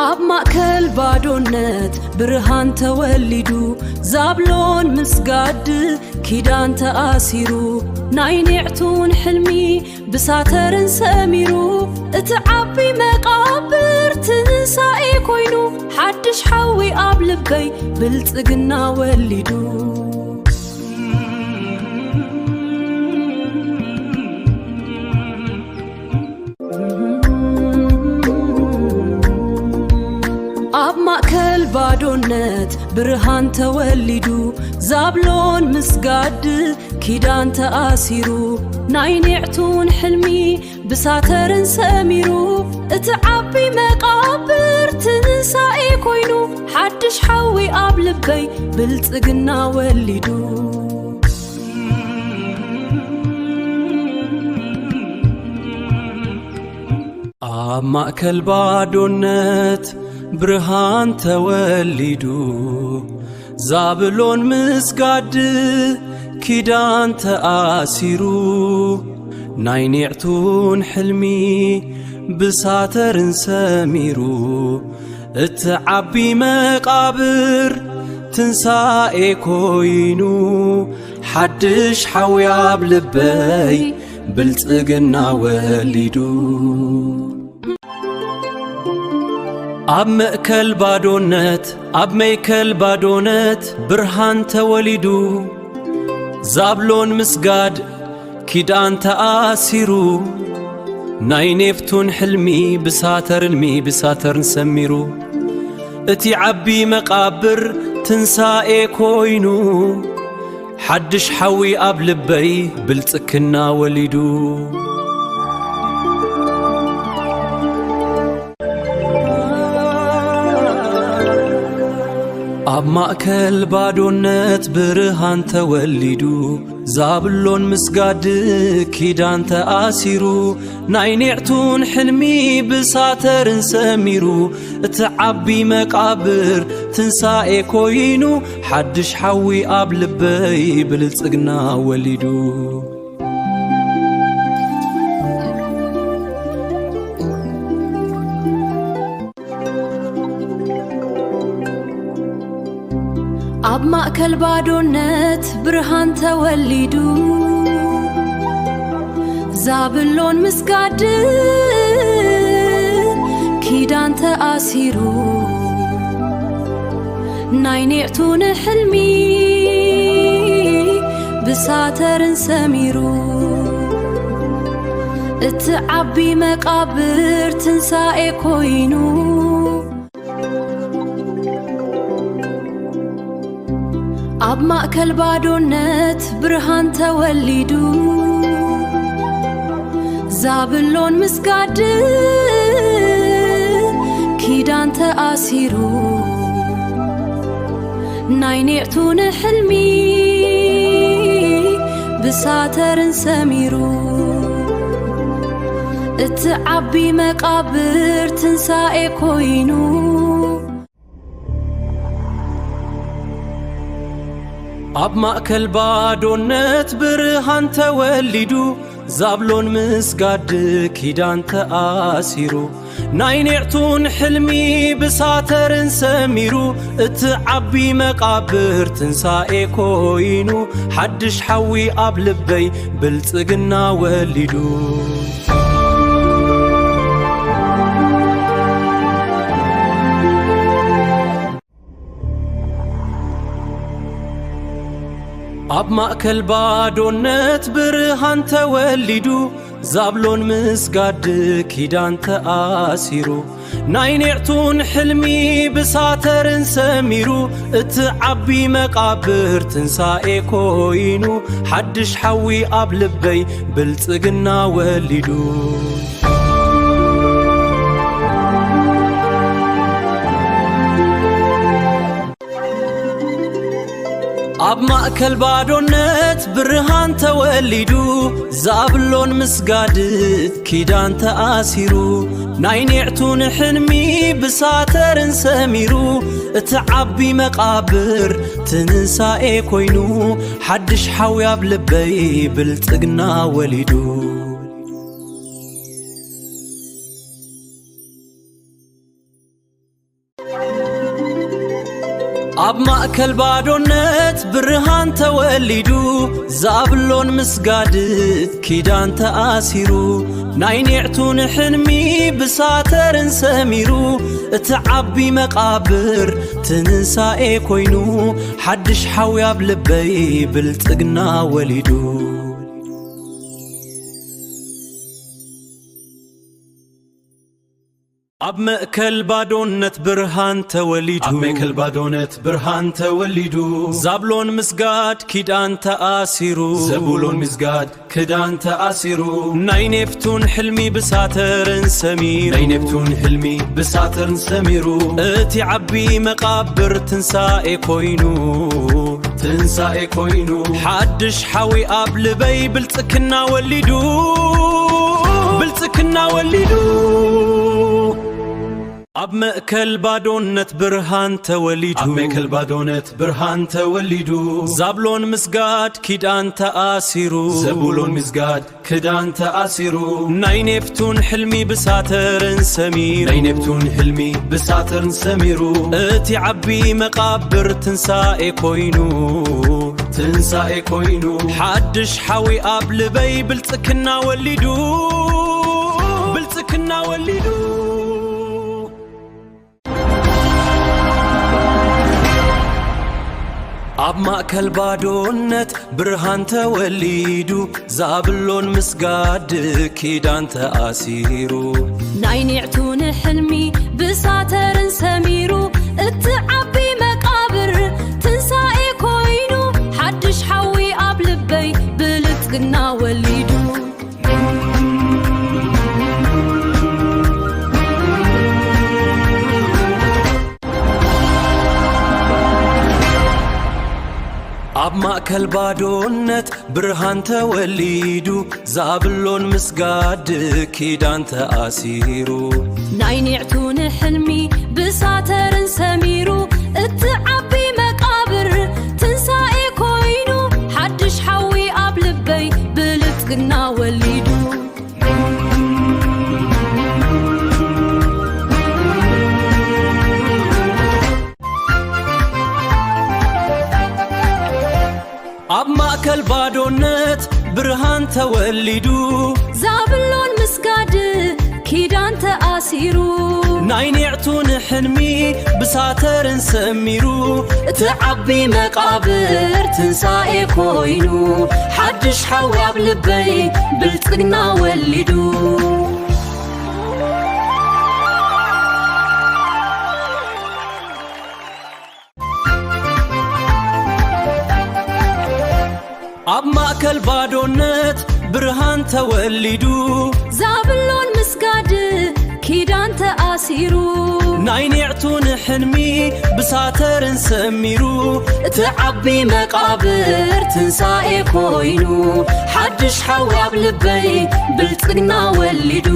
ኣብ ማእከል ባዶነት ብርሃን ተወሊዱ ዛብሎን ምስጋድ ኪዳን ተኣሲሩ ናይ ኒዕቱን ሕልሚ ብሳተርን ሰሚሩ እቲ ዓቢ መቃብር ትንሳኤ ኮይኑ ሓድሽ ሓዊ ኣብ ልበይ ብልጽግና ወሊዱ ኣብ ማእከል ባዶነት ብርሃን ተወሊዱ ዛብሎን ምስጋድ ኪዳን ተኣሲሩ ናይ ኒዕቱን ሕልሚ ብሳተርን ሰሚሩ እቲ ዓቢ መቃብር ትንሳኤ ኮይኑ ሓድሽ ሓዊ ኣብ ልበይ ብልጽግና ወሊዱ ኣብ ማእከል ባዶነት ብርሃን ተወሊዱ ዛብሎን ምስጋድ ኪዳን ተኣሲሩ ናይ ኒዕቱን ሕልሚ ብሳተርን ሰሚሩ እቲ ዓቢ መቃብር ትንሳኤ ኮይኑ ሓድሽ ሓዊ ኣብ ልበይ ብልጽግና ወሊዱ ኣብ ማእከል ባዶነት ብርሃን ተወሊዱ ዛብሎን ምስጋድ ኪዳን ተኣሲሩ ናይ ኔፍቱን ሕልሚ ብሳተርን ሰሚሩ እቲ ዓቢ መቃብር ትንሳኤ ኮይኑ ሓድሽ ሓዊ ኣብ ልበይ ብልጽግና ወሊዱ ኣብ ማእከል ባዶነት ብርሃን ተወሊዱ ዛብሎን ምስጋድ ኪዳን ተኣሲሩ ናይ ኒዕቱን ሕልሚ ብሳተርን ሰሚሩ እቲ ዓቢ መቃብር ትንሳኤ ኮይኑ ሓድሽ ሓዊ ኣብ ልበይ ብልጽግና ወሊዱ ኣብ ማእከል ባዶነት ብርሃን ተወሊዱ ዛብሎን ምስጋድ ኪዳን ተኣሲሩ ናይ ኒዕቱን ሕልሚ ብሳተርን ሰሚሩ እቲ ዓቢ መቃብር ትንሳኤ ኮይኑ ኣብ ማእከል ባዶነት ብርሃን ተወሊዱ ዛብሎን ምስጋድ ኪዳን ተኣሲሩ ናይ ኒዕቱን ሕልሚ ብሳተርን ሰሚሩ እቲ ዓቢ መቃብር ትንሳኤ ኮይኑ ኣብ ማእከል ባዶነት ብርሃን ተወሊዱ ዛብሎን ምስጋድ ኪዳን ተኣሲሩ ናይ ኒዕቱን ሕልሚ ብሳተርን ሰሚሩ እቲ ዓቢ መቃብር ትንሳኤ ኮይኑ ሓድሽ ሓዊ ኣብ ልበይ ብልጽግና ወሊዱ ኣብ ማእከል ባዶነት ብርሃን ተወሊዱ ዛብሎን ምስጋድ ኪዳን ተኣሲሩ ናይ ኒዕቱን ሕልሚ ብሳተርን ሰሚሩ እቲ ዓቢ መቃብር ትንሳኤ ኮይኑ ሓድሽ ሓዊ ኣብ ልበይ ብልጽግና ወሊዱ ኣብ ማእከል ባዶነት ብርሃን ተወሊዱ ዛብሎን ምስጋድ ኪዳን ተኣሲሩ ናይ ኒዕቱን ሕልሚ ብሳተርን ሰሚሩ እቲ ዓቢ መቃብር ትንሳኤ ኮይኑ ሓድሽ ሓዊ ኣብ ልበይ ብልጽግና ወሊዱ ኣብ ማእከል ባዶነት ብርሃን ተወሊዱ ዛብሎን ምስጋድት ኪዳን ተኣሲሩ ናይ ኒዕቱን ሕልሚ ብሳተርን ሰሚሩ እቲ ዓቢ መቃብር ትንሳኤ ኮይኑ ሓድሽ ሓዊ ኣብ ልበይ ብልጽግና ወሊዱ ኣብ ማእከል ባዶነት ብርሃን ተወሊዱ ኣብ ማእከል ባዶነት ብርሃን ተወሊዱ ዛብሎን ምስጋድ ኪዳን ተኣሲሩ ዘብሎን ምስጋድ ኪዳን ተኣሲሩ ናይ ኔፍቱን ሕልሚ ብሳተርን ሰሚሩ ናይ ኔፍቱን ሕልሚ ብሳተርን ሰሚሩ እቲ ዓቢ መቃብር ትንሳኤ ኮይኑ ሓድሽ ሓዊ ኣብ ልበይ ብልጽግና ወሊዱ ኣብ ማእከል ባዶነት ብርሃን ተወሊዱ ኣብ ማእከል ባዶነት ብርሃን ተወሊዱ ዛብሎን ምስጋድ ኪዳን ተኣሲሩ ዘብሎን ምስጋድ ኪዳን ተኣሲሩ ናይ ኔፍቱን ሕልሚ ብሳተርን ሰሚሩ እቲ ዓቢ መቃብር ትንሳኤ ኮይኑ ሓድሽ ሓዊ ኣብ ልበይ ብልጽግና ወሊዱ ኣብ ማእከል ባዶነት ብርሃን ተወሊዱ ዛብሎን ምስጋድ ኪዳን ተኣሲሩ ናይ ኒዕቱን ሕልሚ ብሳተርን ሰሚሩ እቲ ዓቢ መቃብር ትንሳኤ ኮይኑ ሓድሽ ሓዊ ኣብ ልበይ ብልጽግና ወሊዱ ኣብ ማእከል ባዶነት ብርሃን ተወሊዱ ዛብሎን ምስጋድ ኪዳን ተኣሲሩ ናይ ኒዕቱን ሕልሚ ብሳተርን ሰሚሩ እቲ ዓቢ መቃብር ትንሳኤ ኮይኑ ሓድሽ ሓዊ ኣብ ልበይ ብልጽግና ወሊዱ ኣብ ማእከል ባዶነት ብርሃን ተወሊዱ ዛብሎን ምስጋድ ኪዳን ተኣሲሩ ናይ ኒዕቱን ሕልሚ ብሳተርን ሰሚሩ እቲ ዓቢ መቃብር ትንሳኤ ኮይኑ ሓድሽ ሓዊ ኣብ ልበይ ብልጽግና ወሊዱ ኣብ ማእከል ባዶነት ብርሃን ተወሊዱ ዛብሎን ምስጋድ ኪዳን ተኣሲሩ ናይ ኒዕቱን ሕልሚ ብሳተርን ሰሚሩ እቲ ዓቢ መቃብር ትንሳኤ ኮይኑ ሓድሽ ሓዊ ኣብ ልበይ ብልጽግና ወሊዱ